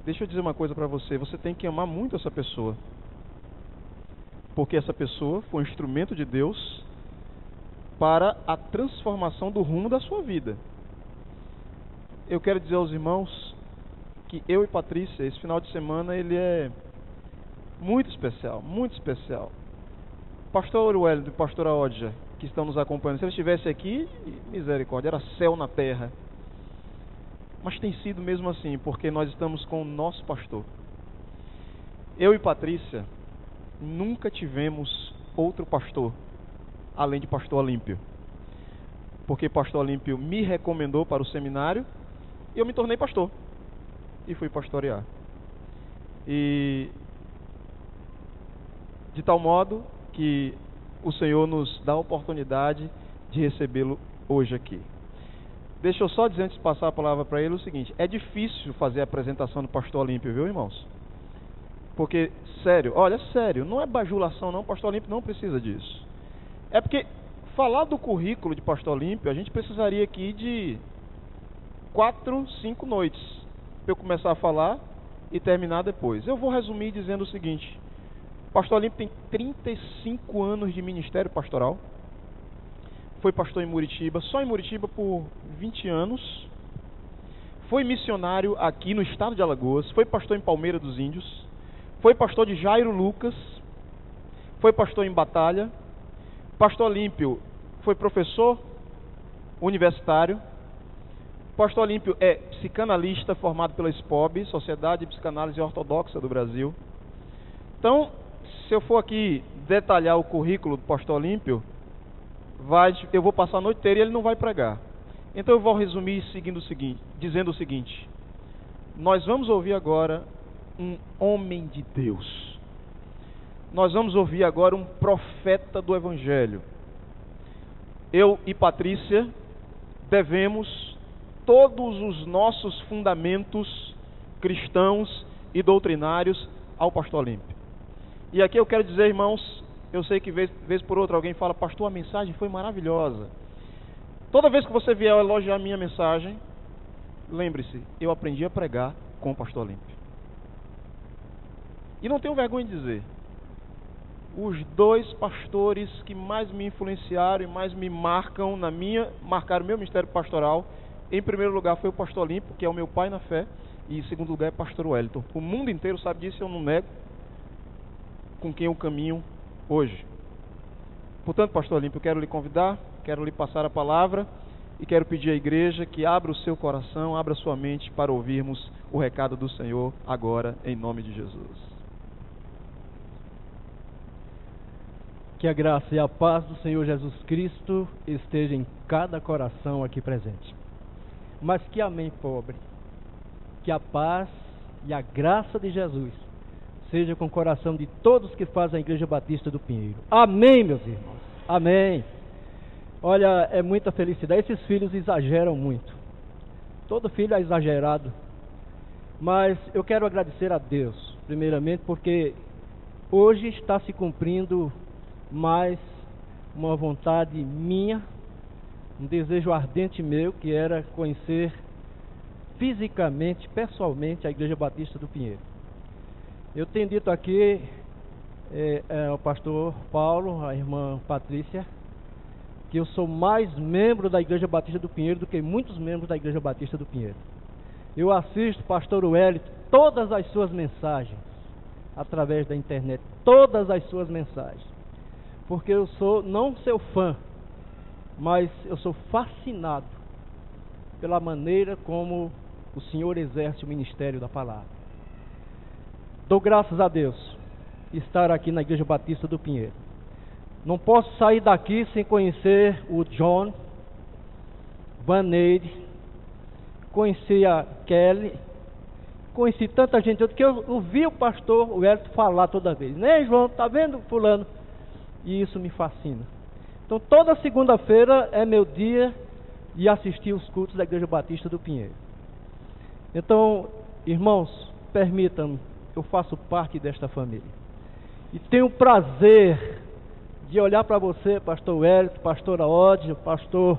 deixa eu dizer uma coisa para você. Você tem que amar muito essa pessoa. Porque essa pessoa foi um instrumento de Deus para a transformação do rumo da sua vida. Eu quero dizer aos irmãos que eu e Patrícia, esse final de semana, ele é muito especial, muito especial. Pastor Wellington e pastora Odja, que estão nos acompanhando, se eles estivessem aqui, misericórdia, era céu na terra. Mas tem sido mesmo assim, porque nós estamos com o nosso pastor. Eu e Patrícia nunca tivemos outro pastor, além de pastor Olímpio. Porque pastor Olímpio me recomendou para o seminário e eu me tornei pastor. E fui pastorear. E de tal modo que o Senhor nos dá a oportunidade de recebê-lo hoje aqui. Deixa eu só dizer, antes de passar a palavra para ele, o seguinte: é difícil fazer a apresentação do pastor Olímpio, viu, irmãos? Porque, sério, olha, sério, não é bajulação não, pastor Olímpio não precisa disso. É porque falar do currículo de pastor Olímpio, a gente precisaria aqui de 4, 5 noites para eu começar a falar e terminar depois. Eu vou resumir dizendo o seguinte: pastor Olímpio tem 35 anos de ministério pastoral. Foi pastor em Muritiba, só em Muritiba por 20 anos. Foi missionário aqui no estado de Alagoas. Foi pastor em Palmeira dos Índios. Foi pastor de Jairo Lucas. Foi pastor em Batalha. Pastor Olímpio foi professor universitário. Pastor Olímpio é psicanalista formado pela SPOB, Sociedade de Psicanálise Ortodoxa do Brasil. Então, se eu for aqui detalhar o currículo do pastor Olímpio, eu vou passar a noite inteira e ele não vai pregar. Então eu vou resumir dizendo o seguinte: nós vamos ouvir agora um homem de Deus. Nós vamos ouvir agora um profeta do Evangelho. Eu e Patrícia devemos todos os nossos fundamentos cristãos e doutrinários ao pastor Olímpio. E aqui eu quero dizer, irmãos, eu sei que vez por outra alguém fala: pastor, a mensagem foi maravilhosa. Toda vez que você vier elogiar a minha mensagem, lembre-se, eu aprendi a pregar com o pastor Olímpio. E não tenho vergonha de dizer, os 2 pastores que mais me influenciaram e mais me marcaram o meu ministério pastoral, em primeiro lugar foi o pastor Olímpio, que é o meu pai na fé, e em segundo lugar é o pastor Wellington. O mundo inteiro sabe disso, eu não nego, com quem eu caminho hoje. Portanto, pastor Olímpio, eu quero lhe convidar, quero lhe passar a palavra e quero pedir à igreja que abra o seu coração, abra a sua mente para ouvirmos o recado do Senhor agora, em nome de Jesus. Que a graça e a paz do Senhor Jesus Cristo esteja em cada coração aqui presente. Mas que amém pobre, que a paz e a graça de Jesus seja com o coração de todos que fazem a Igreja Batista do Pinheiro. Amém, meus irmãos. Amém. Olha, é muita felicidade. Esses filhos exageram muito. Todo filho é exagerado. Mas eu quero agradecer a Deus, primeiramente, porque hoje está se cumprindo mais uma vontade minha, um desejo ardente meu, que era conhecer fisicamente, pessoalmente, a Igreja Batista do Pinheiro. Eu tenho dito aqui ao pastor Paulo, a irmã Patrícia, que eu sou mais membro da Igreja Batista do Pinheiro do que muitos membros da Igreja Batista do Pinheiro. Eu assisto pastor Wellington todas as suas mensagens através da internet, todas as suas mensagens, porque eu sou não seu fã, mas eu sou fascinado pela maneira como o Senhor exerce o ministério da palavra. Dou graças a Deus estar aqui na Igreja Batista do Pinheiro. Não posso sair daqui sem conhecer o John, Vaneide, conheci a Kelly, conheci tanta gente, que eu ouvi o pastor Wellington falar toda vez: né, João, tá vendo fulano? E isso me fascina. Então toda segunda-feira é meu dia de assistir os cultos da Igreja Batista do Pinheiro. Então, irmãos, permitam-me, eu faço parte desta família. E tenho o prazer de olhar para você, pastor Wellington, pastora Odja, pastor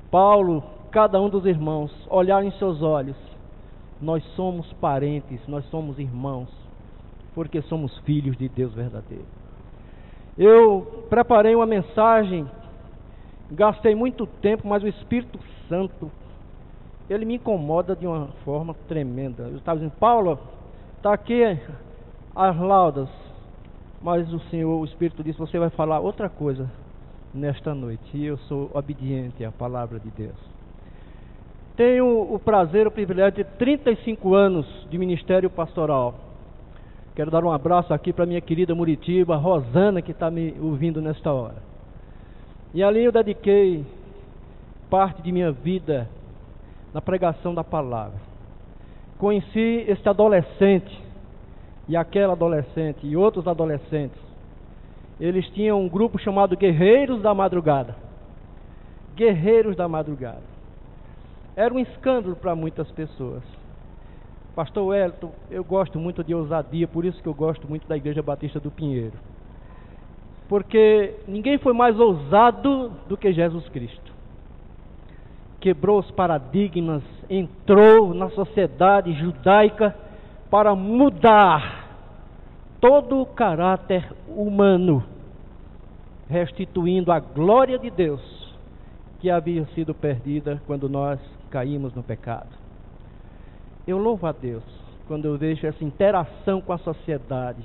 Paulo, cada um dos irmãos, olhar em seus olhos nós somos parentes, nós somos irmãos, porque somos filhos de Deus verdadeiro. Eu preparei uma mensagem, gastei muito tempo, mas o Espírito Santo, ele me incomoda de uma forma tremenda. Eu estava dizendo, Paulo, está aqui as laudas, mas o Senhor, o Espírito disse, você vai falar outra coisa nesta noite, e eu sou obediente à palavra de Deus. Tenho o prazer, o privilégio de 35 anos de ministério pastoral. Quero dar um abraço aqui para minha querida Muritiba, Rosana, que está me ouvindo nesta hora. E ali eu dediquei parte de minha vida na pregação da palavra. Conheci este adolescente e aquela adolescente e outros adolescentes. Eles tinham um grupo chamado Guerreiros da Madrugada. Guerreiros da Madrugada. Era um escândalo para muitas pessoas. Pastor Wellington, eu gosto muito de ousadia, por isso que eu gosto muito da Igreja Batista do Pinheiro. Porque ninguém foi mais ousado do que Jesus Cristo. Quebrou os paradigmas, entrou na sociedade judaica para mudar todo o caráter humano, restituindo a glória de Deus que havia sido perdida quando nós caímos no pecado. Eu louvo a Deus quando eu vejo essa interação com a sociedade,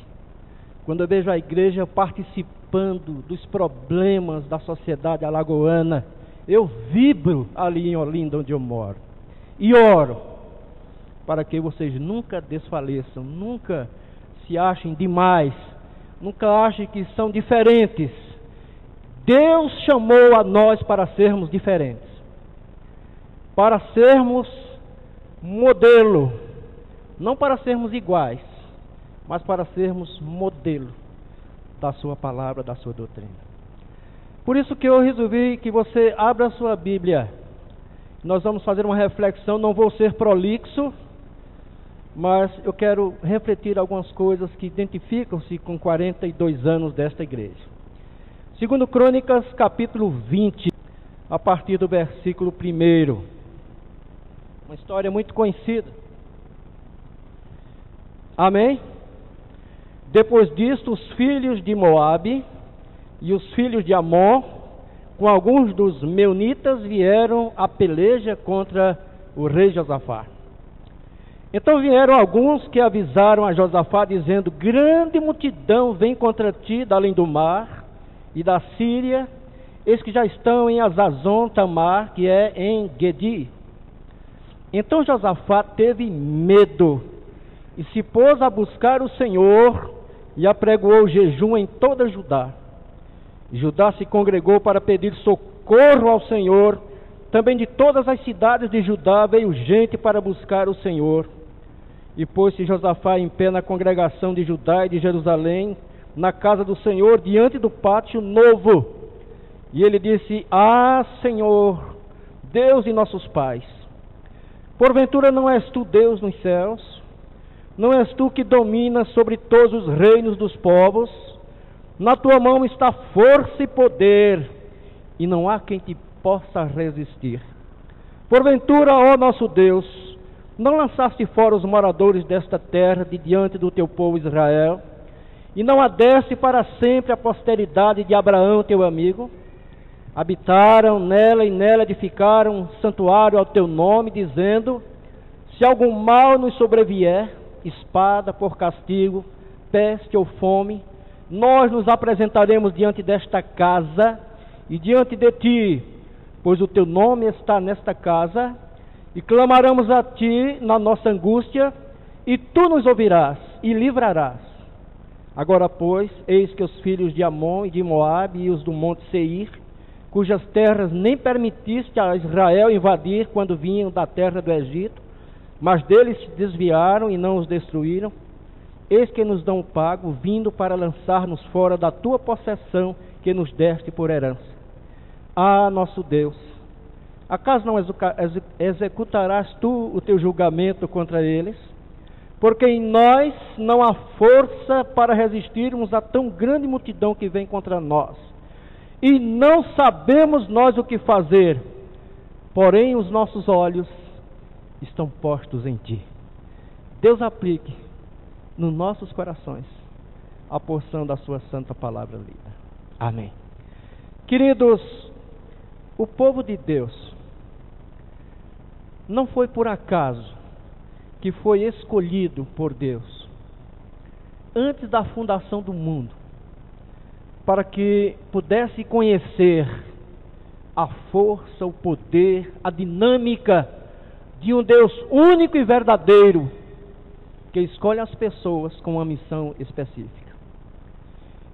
quando eu vejo a igreja participando dos problemas da sociedade alagoana. Eu vibro ali em Olinda, onde eu moro, e oro para que vocês nunca desfaleçam, nunca se achem demais, nunca achem que são diferentes. Deus chamou a nós para sermos diferentes, para sermos modelo, não para sermos iguais, mas para sermos modelo da sua palavra, da sua doutrina. Por isso que eu resolvi que você abra a sua Bíblia. Nós vamos fazer uma reflexão, não vou ser prolixo, mas eu quero refletir algumas coisas que identificam-se com 42 anos desta igreja. Segundo Crônicas, capítulo 20, a partir do versículo 1. Uma história muito conhecida. Amém? Depois disto, os filhos de Moabe e os filhos de Amon, com alguns dos meunitas, vieram à peleja contra o rei Josafá. Então vieram alguns que avisaram a Josafá, dizendo: grande multidão vem contra ti da além do mar e da Síria, eis que já estão em Azazon Tamar, que é em Gedi. Então Josafá teve medo e se pôs a buscar o Senhor e apregoou jejum em toda Judá. Judá se congregou para pedir socorro ao Senhor. Também de todas as cidades de Judá veio gente para buscar o Senhor. E pôs-se Josafá em pé na congregação de Judá e de Jerusalém, na casa do Senhor, diante do pátio novo. E ele disse: ah, Senhor, Deus de nossos pais, porventura não és tu Deus nos céus? Não és tu que dominas sobre todos os reinos dos povos? Na tua mão está força e poder, e não há quem te possa resistir. Porventura, ó nosso Deus, não lançaste fora os moradores desta terra de diante do teu povo Israel, e não adeste para sempre a posteridade de Abraão, teu amigo? Habitaram nela e nela edificaram um santuário ao teu nome, dizendo: se algum mal nos sobrevier, espada por castigo, peste ou fome, nós nos apresentaremos diante desta casa e diante de ti, pois o teu nome está nesta casa, e clamaremos a ti na nossa angústia, e tu nos ouvirás e livrarás. Agora, pois, eis que os filhos de Amon e de Moabe e os do monte Seir, cujas terras nem permitiste a Israel invadir quando vinham da terra do Egito, mas deles se desviaram e não os destruíram, eis que nos dão o pago, vindo para lançar-nos fora da tua possessão que nos deste por herança. Ah, nosso Deus, acaso não executarás tu o teu julgamento contra eles? Porque em nós não há força para resistirmos a tão grande multidão que vem contra nós, e não sabemos nós o que fazer, porém os nossos olhos estão postos em ti. Deus aplique nos nossos corações a porção da sua santa palavra lida. Amém. Queridos, o povo de Deus não foi por acaso que foi escolhido por Deus antes da fundação do mundo, para que pudesse conhecer a força, o poder, a dinâmica de um Deus único e verdadeiro, que escolhe as pessoas com uma missão específica.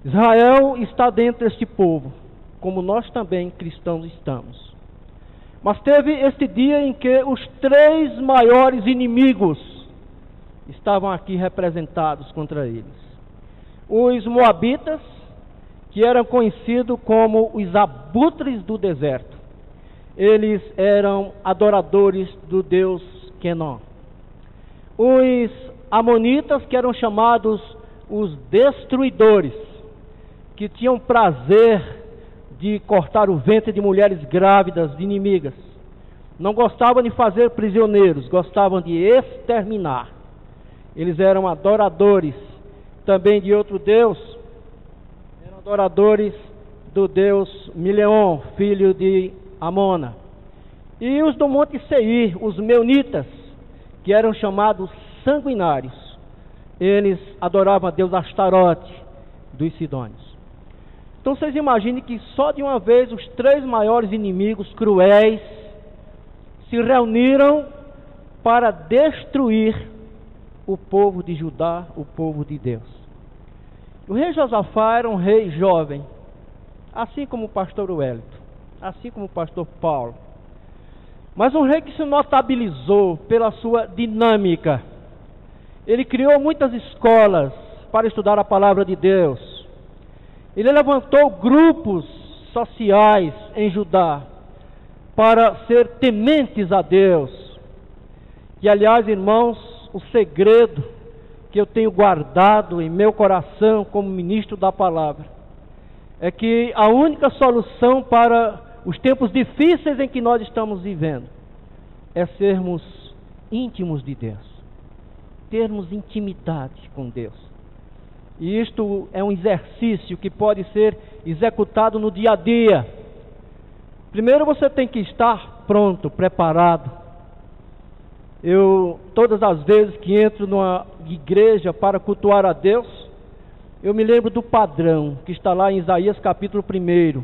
Israel está dentro deste povo, como nós também cristãos estamos. Mas teve este dia em que os 3 maiores inimigos estavam aqui representados contra eles. Os moabitas, que eram conhecidos como os abutres do deserto. Eles eram adoradores do deus Quenó. Os amonitas, que eram chamados os destruidores, que tinham prazer de cortar o ventre de mulheres grávidas, de inimigas. Não gostavam de fazer prisioneiros, gostavam de exterminar. Eles eram adoradores também de outro deus, eram adoradores do deus Mileon, filho de Amona. E os do Monte Seir, os meunitas, que eram chamados sanguinários, eles adoravam a deus Astarote dos Sidônios. Então vocês imaginem que só de uma vez os 3 maiores inimigos cruéis se reuniram para destruir o povo de Judá, o povo de Deus. O rei Josafá era um rei jovem, assim como o pastor Wellington, assim como o pastor Paulo, mas um rei que se notabilizou pela sua dinâmica. Ele criou muitas escolas para estudar a palavra de Deus. Ele levantou grupos sociais em Judá para ser tementes a Deus. E aliás, irmãos, o segredo que eu tenho guardado em meu coração como ministro da palavra é que a única solução para os tempos difíceis em que nós estamos vivendo é sermos íntimos de Deus, termos intimidade com Deus. E isto é um exercício que pode ser executado no dia a dia. Primeiro você tem que estar pronto, preparado. Todas as vezes que entro numa igreja para cultuar a Deus, eu me lembro do padrão que está lá em Isaías capítulo 1.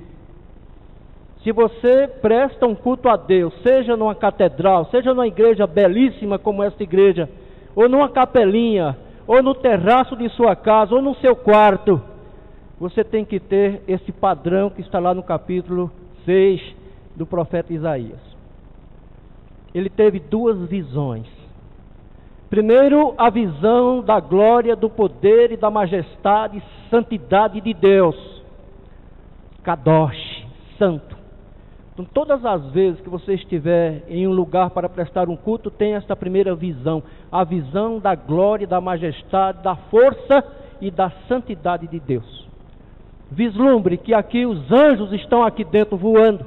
Se você presta um culto a Deus, seja numa catedral, seja numa igreja belíssima como esta igreja, ou numa capelinha, ou no terraço de sua casa, ou no seu quarto, você tem que ter esse padrão que está lá no capítulo 6 do profeta Isaías. Ele teve 2 visões. Primeiro, a visão da glória, do poder e da majestade e santidade de Deus. Kadosh, santo. Então, todas as vezes que você estiver em um lugar para prestar um culto, tem esta primeira visão. A visão da glória, da majestade, da força e da santidade de Deus. Vislumbre que aqui os anjos estão aqui dentro voando,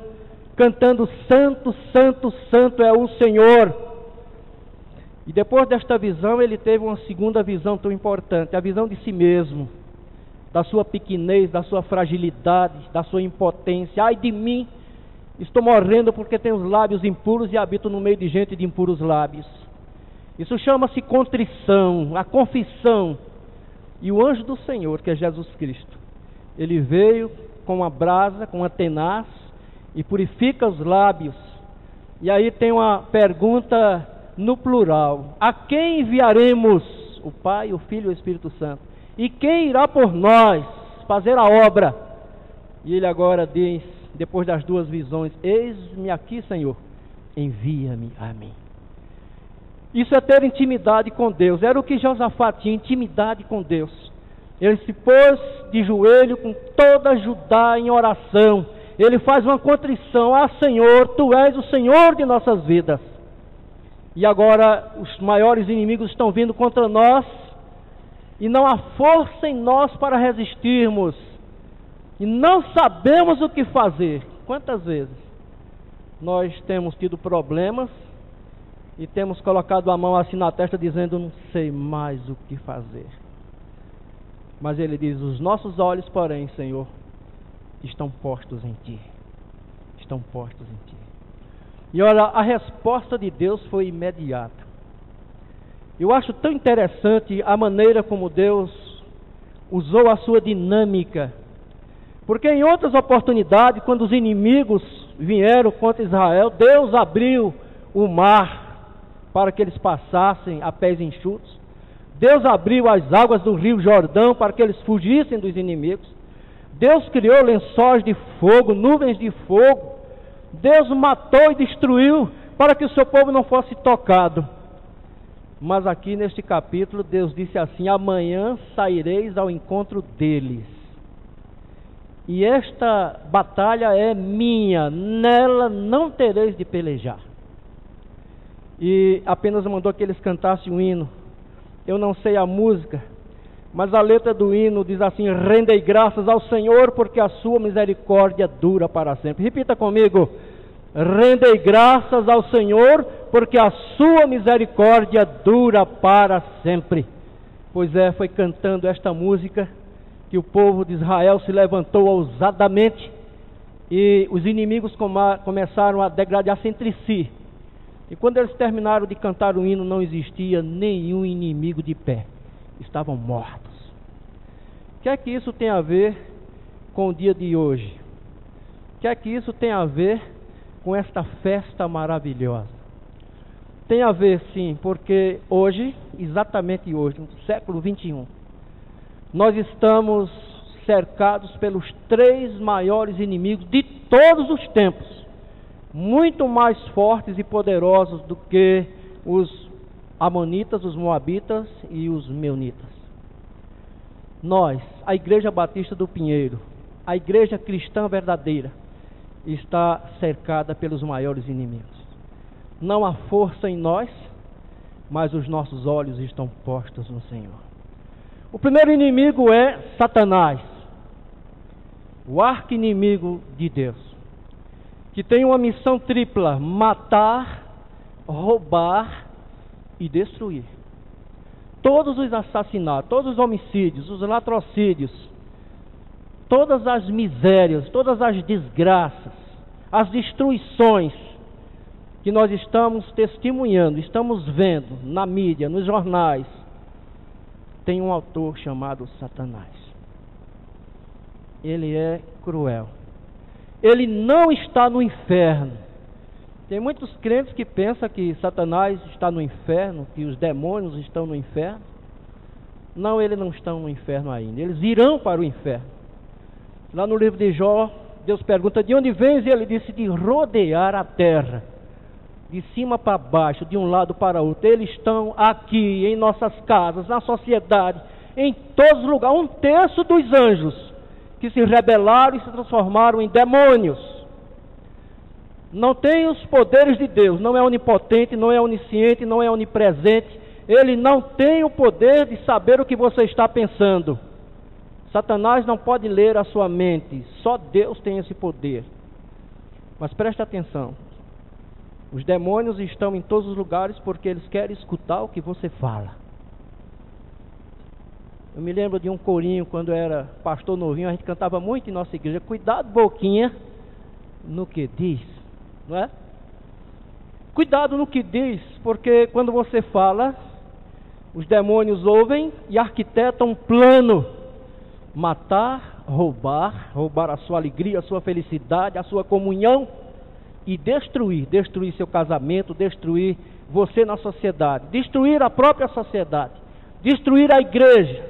cantando santo, santo, santo é o Senhor. E depois desta visão ele teve uma segunda visão tão importante, a visão de si mesmo, da sua pequenez, da sua fragilidade, da sua impotência. Ai de mim, estou morrendo porque tenho os lábios impuros e habito no meio de gente de impuros lábios. Isso chama-se contrição, a confissão. E o anjo do Senhor, que é Jesus Cristo, ele veio com uma brasa, com uma tenaz, e purifica os lábios. E aí tem uma pergunta no plural: a quem enviaremos? O Pai, o Filho e o Espírito Santo. E quem irá por nós fazer a obra? E ele agora diz, depois das 2 visões: eis-me aqui, Senhor, envia-me a mim. Isso é ter intimidade com Deus. Era o que Josafá tinha, intimidade com Deus. Ele se pôs de joelho com toda Judá em oração. Ele faz uma contrição: ah, Senhor, Tu és o Senhor de nossas vidas. E agora os maiores inimigos estão vindo contra nós, e não há força em nós para resistirmos, e não sabemos o que fazer. Quantas vezes nós temos tido problemas e temos colocado a mão assim na testa dizendo, não sei mais o que fazer. Mas ele diz, os nossos olhos, porém, Senhor, estão postos em Ti. Estão postos em Ti. E olha, a resposta de Deus foi imediata. Eu acho tão interessante a maneira como Deus usou a sua dinâmica. Porque em outras oportunidades, quando os inimigos vieram contra Israel, Deus abriu o mar para que eles passassem a pés enxutos. Deus abriu as águas do rio Jordão para que eles fugissem dos inimigos. Deus criou lençóis de fogo, nuvens de fogo. Deus matou e destruiu para que o seu povo não fosse tocado. Mas aqui neste capítulo Deus disse assim, amanhã saireis ao encontro deles. E esta batalha é minha, nela não tereis de pelejar. E apenas mandou que eles cantassem um hino. Eu não sei a música, mas a letra do hino diz assim, rendei graças ao Senhor, porque a sua misericórdia dura para sempre. Repita comigo, rendei graças ao Senhor, porque a sua misericórdia dura para sempre. Pois é, foi cantando esta música que o povo de Israel se levantou ousadamente e os inimigos começaram a degradar-se entre si. E quando eles terminaram de cantar o hino, não existia nenhum inimigo de pé. Estavam mortos. O que é que isso tem a ver com o dia de hoje? O que é que isso tem a ver com esta festa maravilhosa? Tem a ver sim, porque hoje, exatamente hoje, no século 21, nós estamos cercados pelos 3 maiores inimigos de todos os tempos, muito mais fortes e poderosos do que os amonitas, os moabitas e os meunitas. Nós, a Igreja Batista do Pinheiro, a igreja cristã verdadeira, está cercada pelos maiores inimigos. Não há força em nós, mas os nossos olhos estão postos no Senhor. O primeiro inimigo é Satanás, o arqui-inimigo de Deus, que tem uma missão tripla: matar, roubar e destruir. Todos os assassinatos, todos os homicídios, os latrocídios, todas as misérias, todas as desgraças, as destruições que nós estamos testemunhando, estamos vendo na mídia, nos jornais, tem um autor chamado Satanás. Ele é cruel. Ele não está no inferno. Tem muitos crentes que pensam que Satanás está no inferno, que os demônios estão no inferno. Não, eles não estão no inferno ainda. Eles irão para o inferno. Lá no livro de Jó, Deus pergunta, de onde vens? E ele disse, de rodear a terra, de cima para baixo, de um lado para outro. Eles estão aqui, em nossas casas, na sociedade, em todos os lugares. 1/3 dos anjos que se rebelaram e se transformaram em demônios. Não tem os poderes de Deus, não é onipotente, não é onisciente, não é onipresente. Ele não tem o poder de saber o que você está pensando. Satanás não pode ler a sua mente, só Deus tem esse poder. Mas preste atenção, os demônios estão em todos os lugares porque eles querem escutar o que você fala. Eu me lembro de um corinho, quando eu era pastor novinho, a gente cantava muito em nossa igreja, cuidado boquinha no que diz, não é? Cuidado no que diz, porque quando você fala, os demônios ouvem e arquitetam um plano: matar, roubar a sua alegria, a sua felicidade, a sua comunhão e destruir seu casamento, destruir você na sociedade, destruir a própria sociedade, destruir a igreja.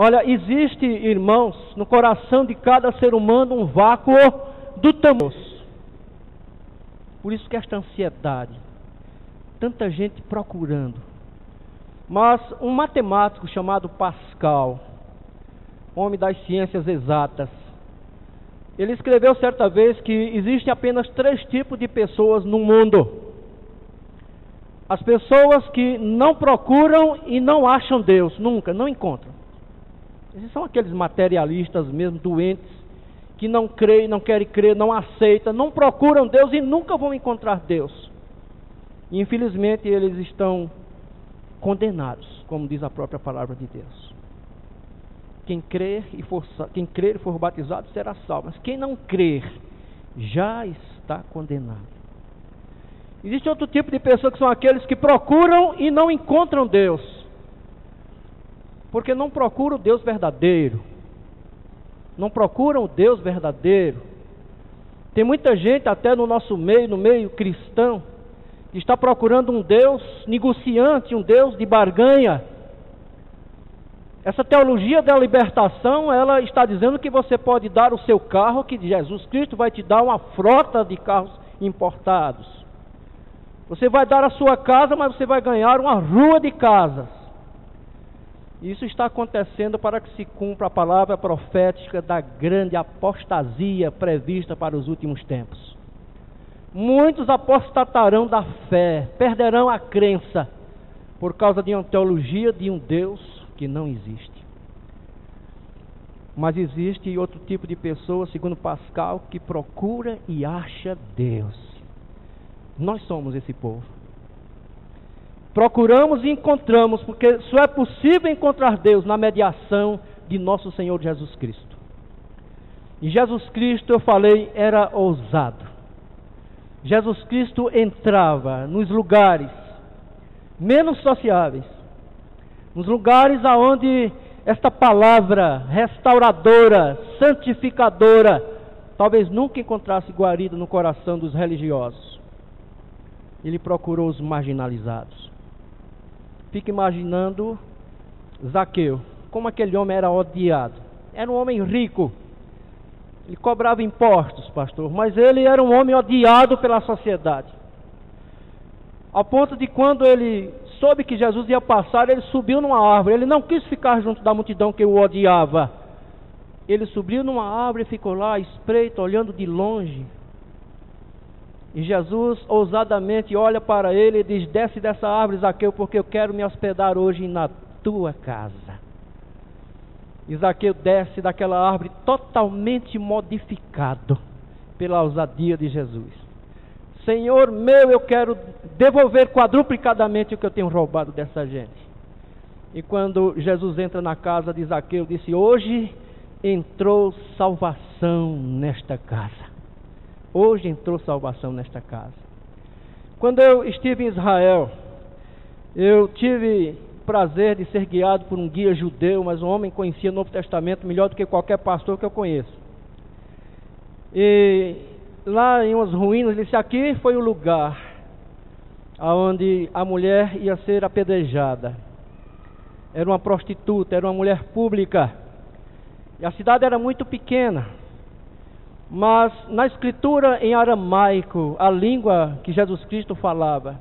Olha, existe, irmãos, no coração de cada ser humano um vácuo do tamanho. Por isso que esta ansiedade, tanta gente procurando. Mas um matemático chamado Pascal, homem das ciências exatas, ele escreveu certa vez que existem apenas 3 tipos de pessoas no mundo. As pessoas que não procuram e não acham Deus, nunca, não encontram. Esses são aqueles materialistas mesmo, doentes, que não creem, não querem crer, não aceitam, não procuram Deus e nunca vão encontrar Deus. E infelizmente eles estão condenados, como diz a própria palavra de Deus. Quem crer e for batizado será salvo, mas quem não crer já está condenado. Existe outro tipo de pessoa que são aqueles que procuram e não encontram Deus, porque não procuram o Deus verdadeiro, não procuram o Deus verdadeiro. Tem muita gente até no nosso meio, no meio cristão, que está procurando um Deus negociante, um Deus de barganha. Essa teologia da libertação, ela está dizendo que você pode dar o seu carro, que Jesus Cristo vai te dar uma frota de carros importados. Você vai dar a sua casa, mas você vai ganhar uma rua de casas. Isso está acontecendo para que se cumpra a palavra profética da grande apostasia prevista para os últimos tempos. Muitos apostatarão da fé, perderão a crença, por causa de uma teologia de um Deus que não existe. Mas existe outro tipo de pessoa, segundo Pascal, que procura e acha Deus. Nós somos esse povo. Procuramos e encontramos, porque só é possível encontrar Deus na mediação de nosso Senhor Jesus Cristo. E Jesus Cristo, eu falei, era ousado. Jesus Cristo entrava nos lugares menos sociáveis, nos lugares aonde esta palavra restauradora, santificadora, talvez nunca encontrasse guarida no coração dos religiosos. Ele procurou os marginalizados. Fica imaginando Zaqueu, como aquele homem era odiado. Era um homem rico, ele cobrava impostos, pastor, mas ele era um homem odiado pela sociedade. Ao ponto de quando ele soube que Jesus ia passar, ele subiu numa árvore. Ele não quis ficar junto da multidão que o odiava. Ele subiu numa árvore e ficou lá, espreito, olhando de longe. E Jesus ousadamente olha para ele e diz: desce dessa árvore, Zaqueu, porque eu quero me hospedar hoje na tua casa. E Zaqueu desce daquela árvore totalmente modificado pela ousadia de Jesus. Senhor meu, eu quero devolver quadruplicadamente o que eu tenho roubado dessa gente. E quando Jesus entra na casa de Zaqueu, disse: hoje entrou salvação nesta casa. Hoje entrou salvação nesta casa. Quando eu estive em Israel, eu tive o prazer de ser guiado por um guia judeu, mas um homem que conhecia o Novo Testamento melhor do que qualquer pastor que eu conheço. E lá em umas ruínas, ele disse: aqui foi o lugar onde a mulher ia ser apedrejada. Era uma prostituta, era uma mulher pública. E a cidade era muito pequena. Mas na escritura em aramaico, a língua que Jesus Cristo falava,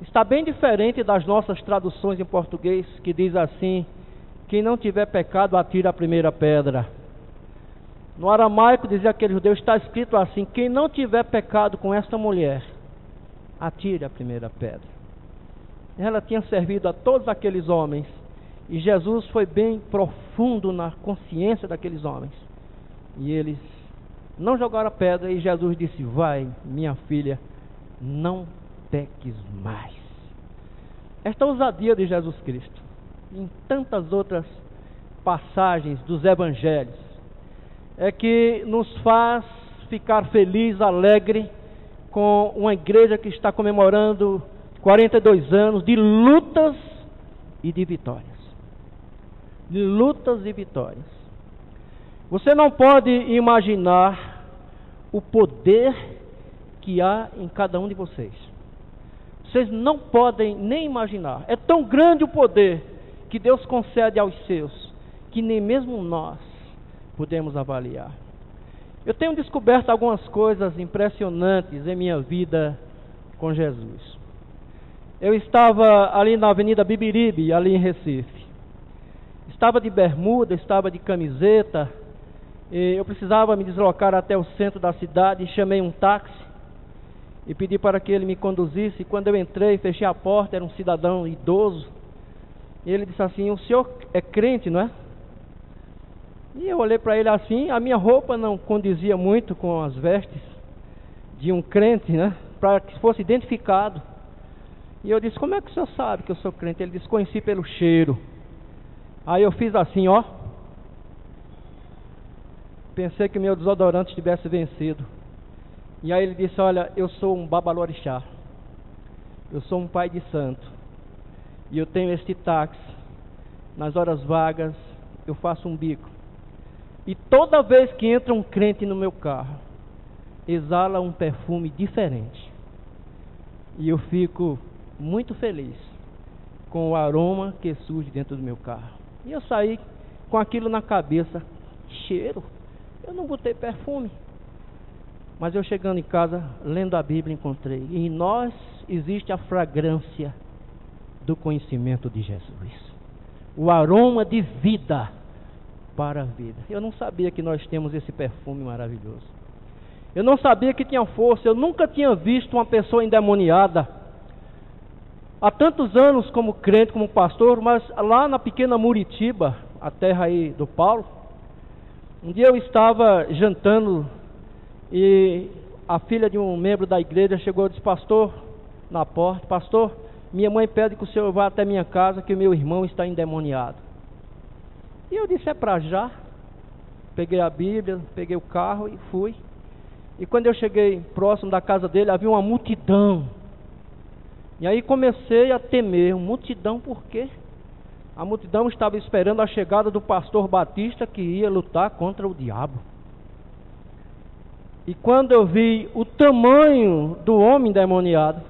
está bem diferente das nossas traduções em português, que diz assim: quem não tiver pecado, atire a primeira pedra. No aramaico, dizia aquele judeu, está escrito assim: quem não tiver pecado com esta mulher, atire a primeira pedra. Ela tinha servido a todos aqueles homens, e Jesus foi bem profundo na consciência daqueles homens. E eles não jogaram a pedra, e Jesus disse: vai, minha filha, não peques mais. Esta ousadia de Jesus Cristo, em tantas outras passagens dos evangelhos, é que nos faz ficar feliz, alegre, com uma igreja que está comemorando 42 anos de lutas e de vitórias. De lutas e vitórias. Você não pode imaginar o poder que há em cada um de vocês. Vocês não podem nem imaginar. É tão grande o poder que Deus concede aos seus, que nem mesmo nós podemos avaliar. Eu tenho descoberto algumas coisas impressionantes em minha vida com Jesus. Eu estava ali na Avenida Bibiribe, ali em Recife. Estava de bermuda, estava de camiseta. Eu precisava me deslocar até o centro da cidade e chamei um táxi e pedi para que ele me conduzisse. E quando eu entrei, fechei a porta, era um cidadão idoso. E ele disse assim: o senhor é crente, não é? E eu olhei para ele assim, a minha roupa não condizia muito com as vestes de um crente, né? Para que fosse identificado. E eu disse, como é que o senhor sabe que eu sou crente? Ele disse, conheci pelo cheiro. Aí eu fiz assim, ó. Pensei que meu desodorante tivesse vencido. E aí ele disse, olha, eu sou um babalorixá. Eu sou um pai de santo. E eu tenho este táxi. Nas horas vagas, eu faço um bico. E toda vez que entra um crente no meu carro, exala um perfume diferente. E eu fico muito feliz com o aroma que surge dentro do meu carro. E eu saí com aquilo na cabeça. Cheiro? Eu não botei perfume. Mas eu chegando em casa, lendo a Bíblia, encontrei. E em nós existe a fragrância do conhecimento de Jesus. O aroma de vida para a vida. Eu não sabia que nós temos esse perfume maravilhoso. Eu não sabia que tinha força. Eu nunca tinha visto uma pessoa endemoniada. Há tantos anos como crente, como pastor, mas lá na pequena Muritiba, a terra aí do Paulo, um dia eu estava jantando e a filha de um membro da igreja chegou e disse, pastor, na porta, pastor, minha mãe pede que o senhor vá até minha casa que o meu irmão está endemoniado. E eu disse, é para já. Peguei a Bíblia, peguei o carro e fui. E quando eu cheguei próximo da casa dele, havia uma multidão. E aí comecei a temer, multidão por quê? A multidão estava esperando a chegada do pastor Batista que ia lutar contra o diabo. E quando eu vi o tamanho do homem endemoniado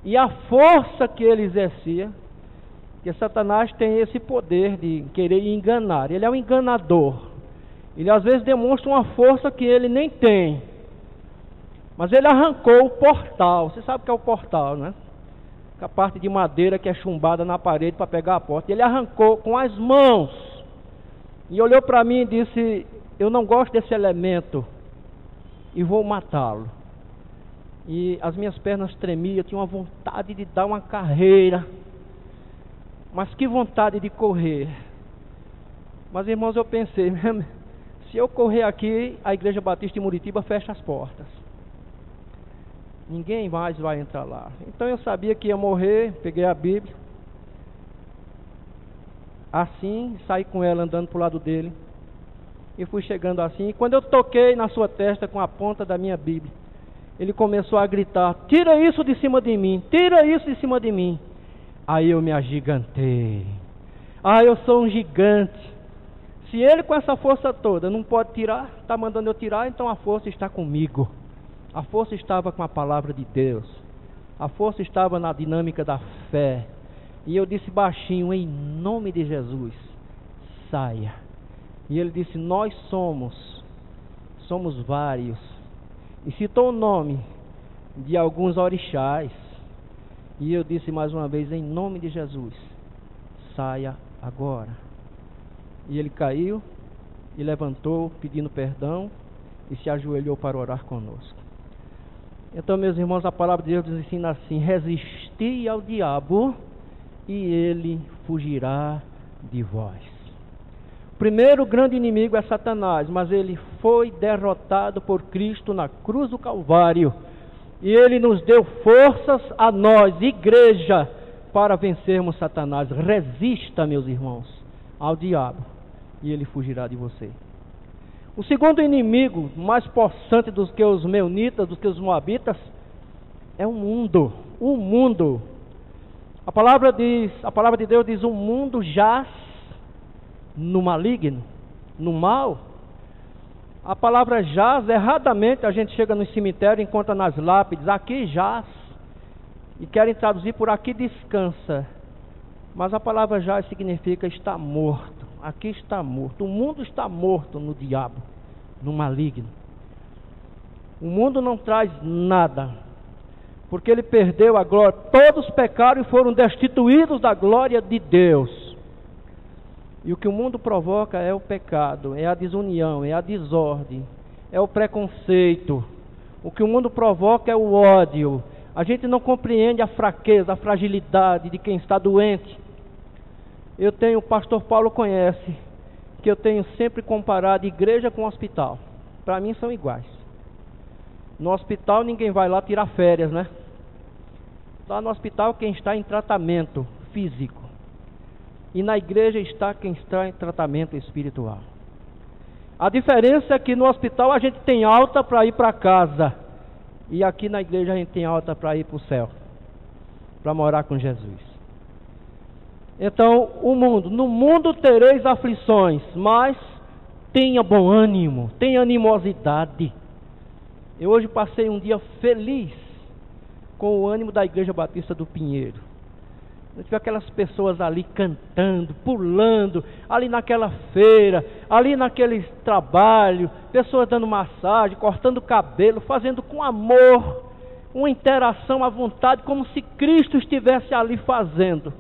e a força que ele exercia, que Satanás tem esse poder de querer enganar, ele é um enganador. Ele às vezes demonstra uma força que ele nem tem. Mas ele arrancou o portal. Você sabe o que é o portal, né? A parte de madeira que é chumbada na parede para pegar a porta. Ele arrancou com as mãos. E olhou para mim e disse, eu não gosto desse elemento e vou matá-lo. E as minhas pernas tremiam, eu tinha uma vontade de dar uma carreira. Mas que vontade de correr. Mas irmãos, eu pensei, se eu correr aqui, a Igreja Batista de Muritiba fecha as portas. Ninguém mais vai entrar lá. Então eu sabia que ia morrer, peguei a Bíblia. Assim, saí com ela andando para o lado dele. E fui chegando assim. E quando eu toquei na sua testa com a ponta da minha Bíblia, ele começou a gritar, tira isso de cima de mim, tira isso de cima de mim. Aí eu me agigantei. Eu sou um gigante. Se ele com essa força toda não pode tirar, está mandando eu tirar, então a força está comigo. A força estava com a palavra de Deus. A força estava na dinâmica da fé. E eu disse baixinho, em nome de Jesus, saia. E ele disse, nós somos vários. E citou o nome de alguns orixás. E eu disse mais uma vez, em nome de Jesus, saia agora. E ele caiu e levantou pedindo perdão e se ajoelhou para orar conosco. Então, meus irmãos, a palavra de Deus nos ensina assim, resisti ao diabo e ele fugirá de vós. O primeiro grande inimigo é Satanás, mas ele foi derrotado por Cristo na cruz do Calvário. E ele nos deu forças a nós, igreja, para vencermos Satanás. Resista, meus irmãos, ao diabo e ele fugirá de você. O segundo inimigo, mais possante do que os meunitas, do que os moabitas, é o mundo. O mundo. A palavra de Deus diz, o mundo jaz no maligno, no mal. A palavra jaz, erradamente a gente chega no cemitério e encontra nas lápides, aqui jaz. E querem traduzir por aqui descansa. Mas a palavra jaz significa está morto. Aqui está morto. O mundo está morto no diabo, no maligno. O mundo não traz nada, porque ele perdeu a glória. Todos pecaram e foram destituídos da glória de Deus. E o que o mundo provoca é o pecado, é a desunião, é a desordem, é o preconceito. O que o mundo provoca é o ódio. A gente não compreende a fraqueza, a fragilidade de quem está doente. O pastor Paulo conhece, que eu tenho sempre comparado igreja com hospital. Para mim são iguais. No hospital ninguém vai lá tirar férias, né? Lá no hospital, quem está em tratamento físico. E na igreja está quem está em tratamento espiritual. A diferença é que no hospital a gente tem alta para ir para casa. E aqui na igreja a gente tem alta para ir para o céu. Para morar com Jesus. Então, no mundo tereis aflições, mas tenha bom ânimo, tenha animosidade. Eu hoje passei um dia feliz com o ânimo da Igreja Batista do Pinheiro. Eu tive aquelas pessoas ali cantando, pulando, ali naquela feira, ali naquele trabalho, pessoas dando massagem, cortando cabelo, fazendo com amor, uma interação à vontade, como se Cristo estivesse ali fazendo.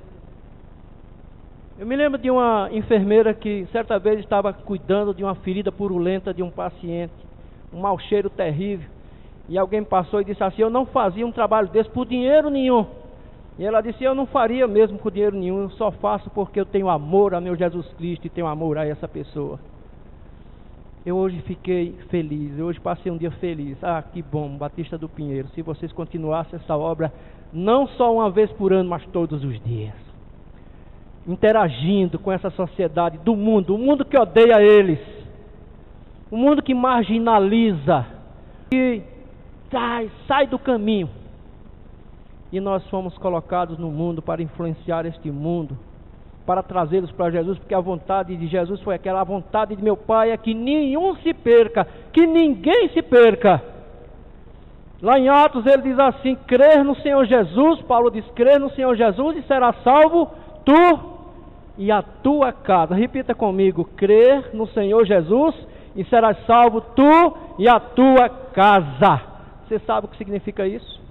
Eu me lembro de uma enfermeira que certa vez estava cuidando de uma ferida purulenta de um paciente, um mau cheiro terrível, e alguém passou e disse assim: eu não fazia um trabalho desse por dinheiro nenhum. E ela disse: eu não faria mesmo por dinheiro nenhum, eu só faço porque eu tenho amor a meu Jesus Cristo e tenho amor a essa pessoa. Eu hoje fiquei feliz, eu hoje passei um dia feliz. Ah, que bom, Batista do Pinheiro, se vocês continuassem essa obra, não só uma vez por ano, mas todos os dias, interagindo com essa sociedade do mundo, o mundo que odeia eles, o mundo que marginaliza, que sai do caminho. E nós fomos colocados no mundo para influenciar este mundo, para trazê-los para Jesus, porque a vontade de Jesus foi aquela: a vontade de meu Pai é que nenhum se perca, que ninguém se perca. Lá em Atos ele diz assim: crer no Senhor Jesus, Paulo diz: crer no Senhor Jesus e será salvo tu e a tua casa. Repita comigo: crer no Senhor Jesus e serás salvo tu e a tua casa. Você sabe o que significa isso?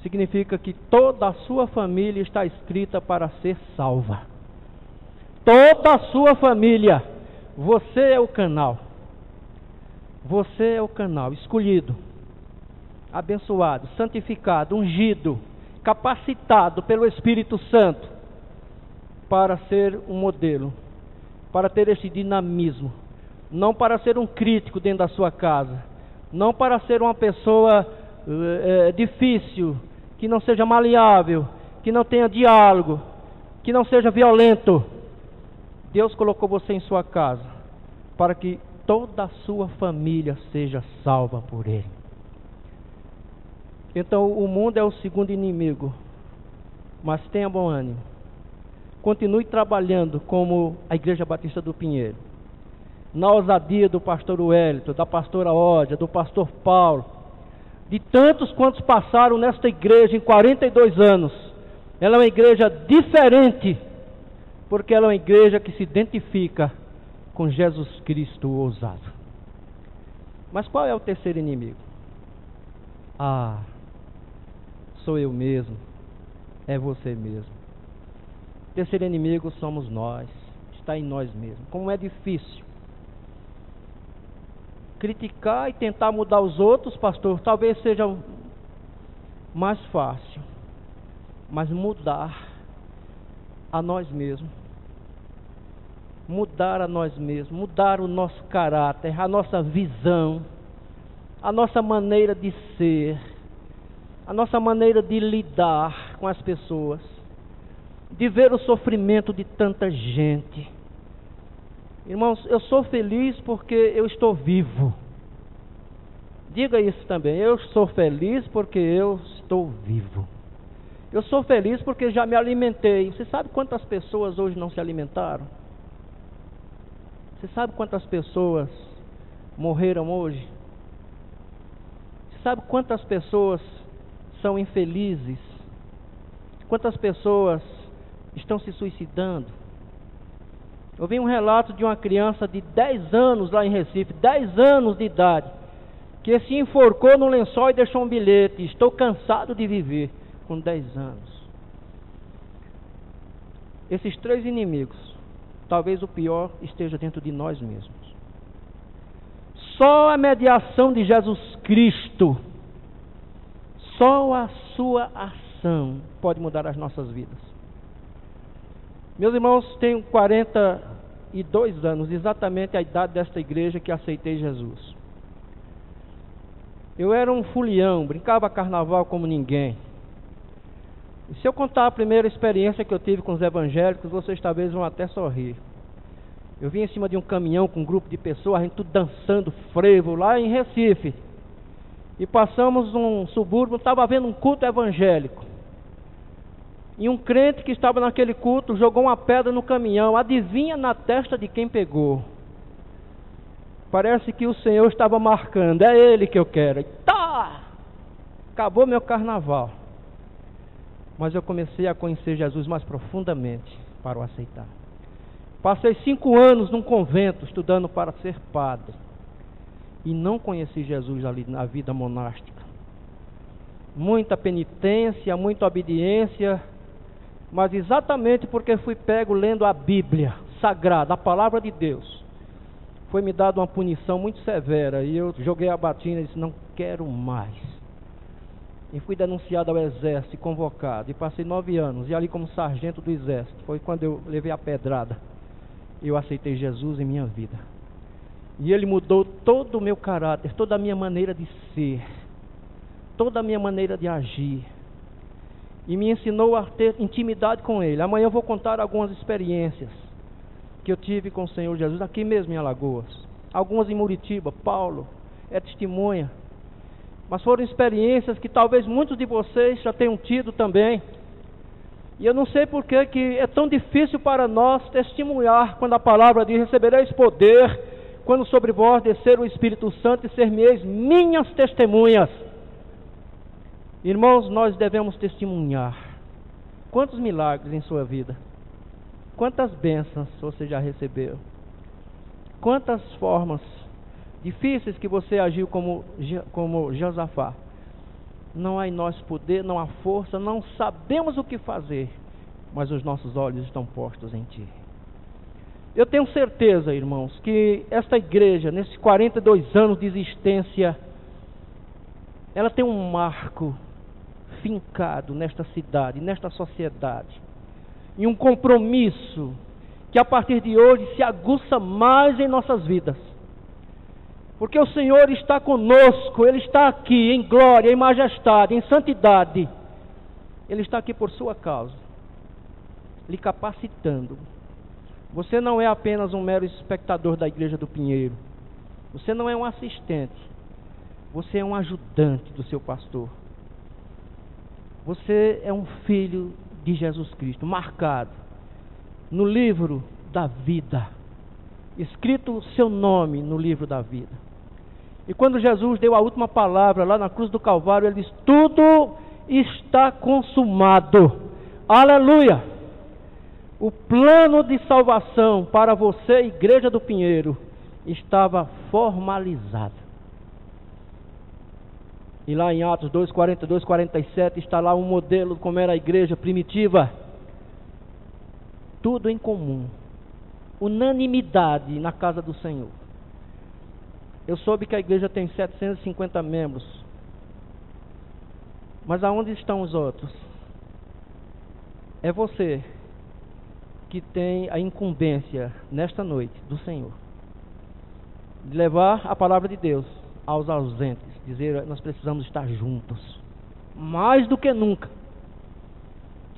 Significa que toda a sua família está escrita para ser salva. Toda a sua família. Você é o canal. Você é o canal escolhido, abençoado, santificado, ungido, capacitado pelo Espírito Santo para ser um modelo, para ter esse dinamismo, não para ser um crítico dentro da sua casa, não para ser uma pessoa difícil, que não seja maleável, que não tenha diálogo, que não seja violento. Deus colocou você em sua casa para que toda a sua família seja salva por Ele. Então o mundo é o segundo inimigo, mas tenha bom ânimo. Continue trabalhando como a Igreja Batista do Pinheiro, na ousadia do pastor Wellington, da pastora Ódia, do pastor Paulo, de tantos quantos passaram nesta igreja em 42 anos. Ela é uma igreja diferente, porque ela é uma igreja que se identifica com Jesus Cristo ousado. Mas qual é o terceiro inimigo? Ah, sou eu mesmo, é você mesmo. O terceiro inimigo somos nós, está em nós mesmos. Como é difícil criticar e tentar mudar os outros, pastor, talvez seja mais fácil, mas mudar a nós mesmos, mudar a nós mesmos, mudar o nosso caráter, a nossa visão, a nossa maneira de ser, a nossa maneira de lidar com as pessoas, de ver o sofrimento de tanta gente. Irmãos, eu sou feliz porque eu estou vivo. Diga isso também: eu sou feliz porque eu estou vivo. Eu sou feliz porque já me alimentei. Você sabe quantas pessoas hoje não se alimentaram? Você sabe quantas pessoas morreram hoje? Você sabe quantas pessoas são infelizes? Quantas pessoas estão se suicidando? Eu vi um relato de uma criança de 10 anos lá em Recife, 10 anos de idade, que se enforcou no lençol e deixou um bilhete: estou cansado de viver, com 10 anos. Esses três inimigos, talvez o pior esteja dentro de nós mesmos. Só a mediação de Jesus Cristo, só a sua ação pode mudar as nossas vidas. Meus irmãos, tenho 42 anos, exatamente a idade desta igreja que aceitei Jesus. Eu era um fulião, brincava carnaval como ninguém. E se eu contar a primeira experiência que eu tive com os evangélicos, vocês talvez vão até sorrir. Eu vim em cima de um caminhão com um grupo de pessoas, a gente tudo dançando frevo lá em Recife. E passamos num subúrbio, estava havendo um culto evangélico. E um crente que estava naquele culto jogou uma pedra no caminhão. Adivinha na testa de quem pegou? Parece que o Senhor estava marcando. É Ele que eu quero. E tá! Acabou meu carnaval. Mas eu comecei a conhecer Jesus mais profundamente para o aceitar. Passei 5 anos num convento estudando para ser padre. E não conheci Jesus ali na vida monástica. Muita penitência, muita obediência, mas exatamente porque fui pego lendo a Bíblia Sagrada, a Palavra de Deus, foi me dada uma punição muito severa, e eu joguei a batina e disse, não quero mais. E fui denunciado ao exército, convocado, e passei 9 anos, e ali como sargento do exército, foi quando eu levei a pedrada, eu aceitei Jesus em minha vida. E Ele mudou todo o meu caráter, toda a minha maneira de ser, toda a minha maneira de agir. E me ensinou a ter intimidade com Ele. Amanhã eu vou contar algumas experiências que eu tive com o Senhor Jesus, aqui mesmo em Alagoas. Algumas em Muritiba, Paulo é testemunha. Mas foram experiências que talvez muitos de vocês já tenham tido também. E eu não sei por que é tão difícil para nós testemunhar quando a palavra diz, recebereis poder quando sobre vós descer o Espírito Santo e ser-me-eis minhas testemunhas. Irmãos, nós devemos testemunhar. Quantos milagres em sua vida? Quantas bênçãos você já recebeu? Quantas formas difíceis que você agiu como Josafá? Não há em nós poder, não há força, não sabemos o que fazer, mas os nossos olhos estão postos em Ti. Eu tenho certeza, irmãos, que esta igreja, nesses 42 anos de existência, ela tem um marco fincado nesta cidade, nesta sociedade, e um compromisso que a partir de hoje se aguça mais em nossas vidas. Porque o Senhor está conosco, Ele está aqui em glória, em majestade, em santidade. Ele está aqui por sua causa, lhe capacitando. Você não é apenas um mero espectador da Igreja do Pinheiro. Você não é um assistente. Você é um ajudante do seu pastor. Você é um filho de Jesus Cristo, marcado no livro da vida, escrito o seu nome no livro da vida. E quando Jesus deu a última palavra lá na cruz do Calvário, Ele disse, tudo está consumado. Aleluia! O plano de salvação para você, Igreja do Pinheiro, estava formalizado. E lá em Atos 2, 42, 47, está lá um modelo como era a igreja primitiva. Tudo em comum. Unanimidade na casa do Senhor. Eu soube que a igreja tem 750 membros. Mas aonde estão os outros? É você que tem a incumbência nesta noite do Senhor de levar a palavra de Deus aos ausentes, dizer, nós precisamos estar juntos, mais do que nunca,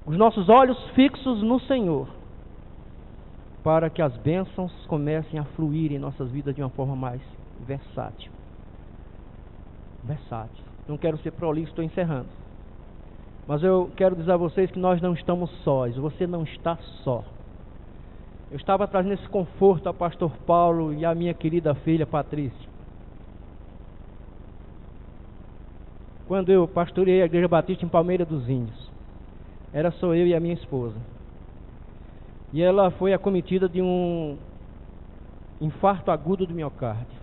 os nossos olhos fixos no Senhor, para que as bênçãos comecem a fluir em nossas vidas de uma forma mais versátil. Não quero ser prolixo, estou encerrando, mas eu quero dizer a vocês que nós não estamos sós, você não está só. Eu estava trazendo esse conforto ao pastor Paulo e à minha querida filha Patrícia. Quando eu pastoreei a Igreja Batista em Palmeira dos Índios, era só eu e a minha esposa. E ela foi acometida de um infarto agudo do miocárdio.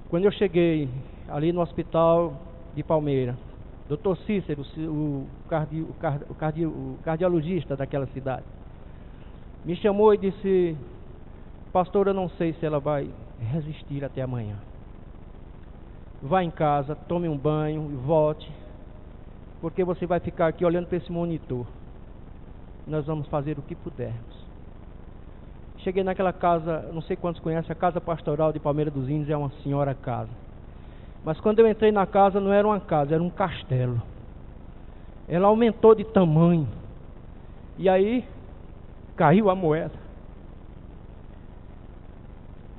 Quando eu cheguei ali no hospital de Palmeira, Dr. Cícero, o cardiologista daquela cidade, me chamou e disse, pastor, eu não sei se ela vai resistir até amanhã. Vá em casa, tome um banho e volte, porque você vai ficar aqui olhando para esse monitor. Nós vamos fazer o que pudermos. Cheguei naquela casa, não sei quantos conhecem, a casa pastoral de Palmeira dos Índios é uma senhora casa. Mas quando eu entrei na casa, não era uma casa, era um castelo. ela aumentou de tamanho. E aí caiu a moeda.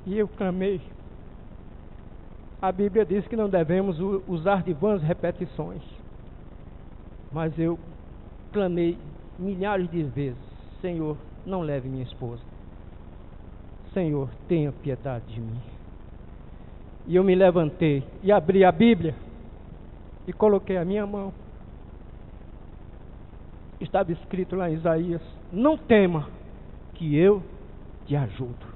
E eu clamei. A Bíblia diz que não devemos usar de vãs repetições. Mas eu clamei milhares de vezes: Senhor, não leve minha esposa. Senhor, tenha piedade de mim. E eu me levantei e abri a Bíblia e coloquei a minha mão. Estava escrito lá em Isaías: não tema, que eu te ajudo.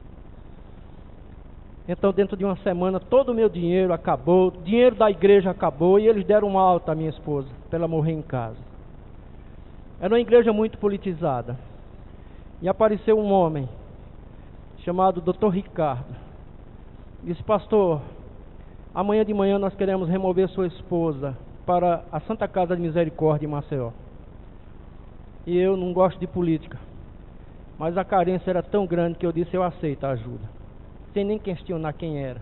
Então, dentro de uma semana, todo o meu dinheiro acabou, o dinheiro da igreja acabou, e eles deram alta à minha esposa, para ela morrer em casa. Era uma igreja muito politizada. E apareceu um homem, chamado Dr. Ricardo. Disse: pastor, amanhã de manhã nós queremos remover sua esposa para a Santa Casa de Misericórdia em Maceió. E eu não gosto de política, mas a carência era tão grande que eu disse: eu aceito a ajuda, sem nem questionar quem era.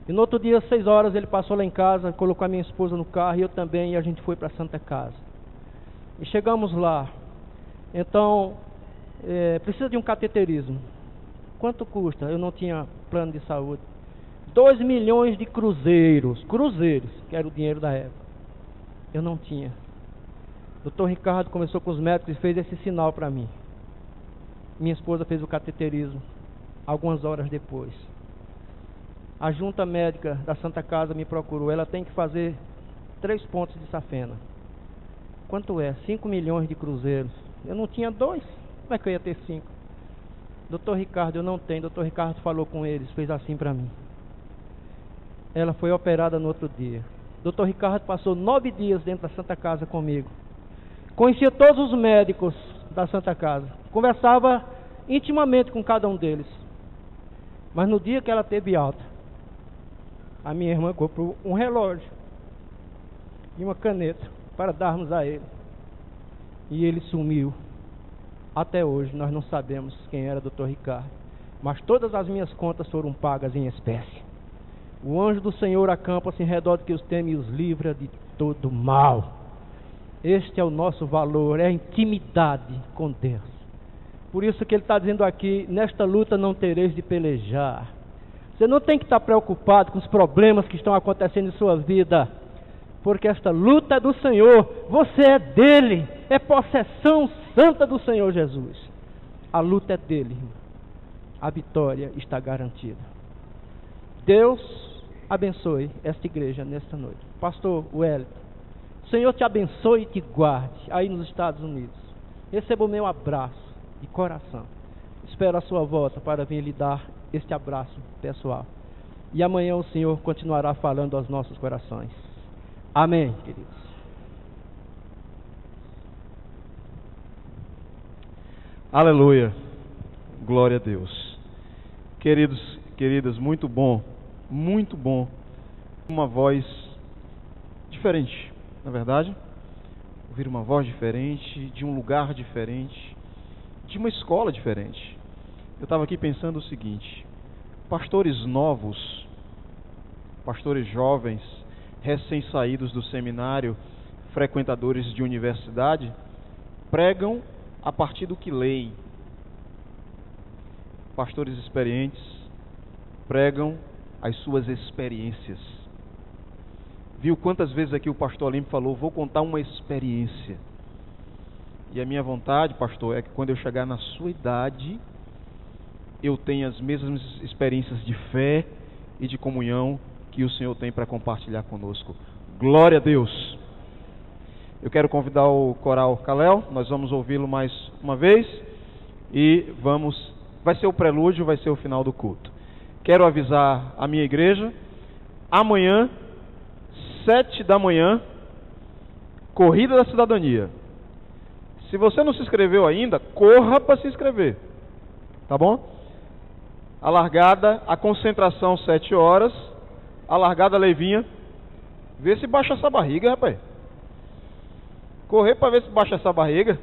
E no outro dia, às 6 horas, ele passou lá em casa, colocou a minha esposa no carro e eu também, e a gente foi para a Santa Casa. E chegamos lá. Então, precisa de um cateterismo. Quanto custa? Eu não tinha plano de saúde. 2 milhões de cruzeiros, que era o dinheiro da época. Eu não tinha. O Dr. Ricardo começou com os médicos e fez esse sinal para mim. Minha esposa fez o cateterismo algumas horas depois. A junta médica da Santa Casa me procurou. Ela tem que fazer 3 pontos de safena. Quanto é? 5 milhões de cruzeiros. Eu não tinha 2. Como é que eu ia ter 5? Doutor Ricardo, eu não tenho. Doutor Ricardo falou com eles, fez assim para mim. Ela foi operada no outro dia. Doutor Ricardo passou 9 dias dentro da Santa Casa comigo. Conhecia todos os médicos da Santa Casa. Conversava intimamente com cada um deles. Mas no dia que ela teve alta, a minha irmã comprou um relógio e uma caneta para darmos a ele. E ele sumiu. Até hoje nós não sabemos quem era Dr. Ricardo. Mas todas as minhas contas foram pagas em espécie. O anjo do Senhor acampa-se em redor de que os teme e os livra de todo mal. Este é o nosso valor, é a intimidade com Deus. Por isso que ele está dizendo aqui: nesta luta não tereis de pelejar. Você não tem que estar preocupado com os problemas que estão acontecendo em sua vida, porque esta luta é do Senhor, você é dele, é possessão santa do Senhor Jesus. A luta é dele, irmão. A vitória está garantida. Deus abençoe esta igreja nesta noite. Pastor Wellington, o Senhor te abençoe e te guarde aí nos Estados Unidos. Receba o meu abraço de coração. Espero a sua volta para vir lhe dar este abraço pessoal. E amanhã o Senhor continuará falando aos nossos corações. Amém, queridos. Aleluia. Glória a Deus. Queridos, queridas, muito bom. Muito bom. Uma voz diferente, na verdade. Ouvir uma voz diferente, de um lugar diferente, de uma escola diferente. Eu estava aqui pensando o seguinte: pastores novos, pastores jovens, recém-saídos do seminário, frequentadores de universidade, pregam a partir do que leem. Pastores experientes pregam as suas experiências. Viu quantas vezes aqui o pastor Alim falou: vou contar uma experiência. E a minha vontade, pastor, é que quando eu chegar na sua idade, eu tenha as mesmas experiências de fé e de comunhão que o Senhor tem para compartilhar conosco. Glória a Deus. Eu quero convidar o coral Kalel, nós vamos ouvi-lo mais uma vez e vai ser o prelúdio, vai ser o final do culto. Quero avisar a minha igreja: amanhã, 7 da manhã, Corrida da Cidadania. Se você não se inscreveu ainda, corra para se inscrever, tá bom? A largada, a concentração 7 horas, a largada Leivinha. Vê se baixa essa barriga, rapaz. Correr para ver se baixa essa barriga.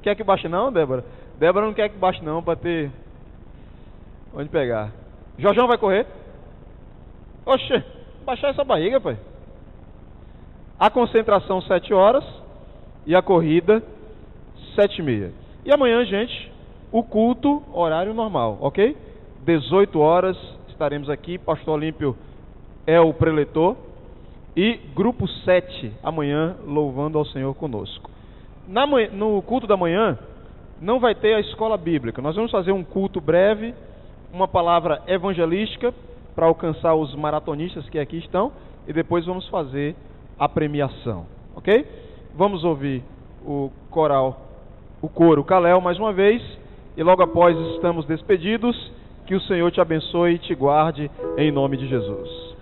Quer que baixe não, Débora? Débora não quer que baixe não, para ter onde pegar. Jorjão vai correr? Oxe, baixar essa barriga, pai. A concentração 7 horas e a corrida 7h30. E amanhã, gente, o culto, horário normal, ok? 18 horas estaremos aqui, pastor Olímpio é o preletor, e grupo 7, amanhã, louvando ao Senhor conosco. No culto da manhã, não vai ter a escola bíblica, nós vamos fazer um culto breve, uma palavra evangelística, para alcançar os maratonistas que aqui estão, e depois vamos fazer a premiação, ok? Vamos ouvir o coro Kalel mais uma vez, e logo após estamos despedidos. Que o Senhor te abençoe e te guarde em nome de Jesus.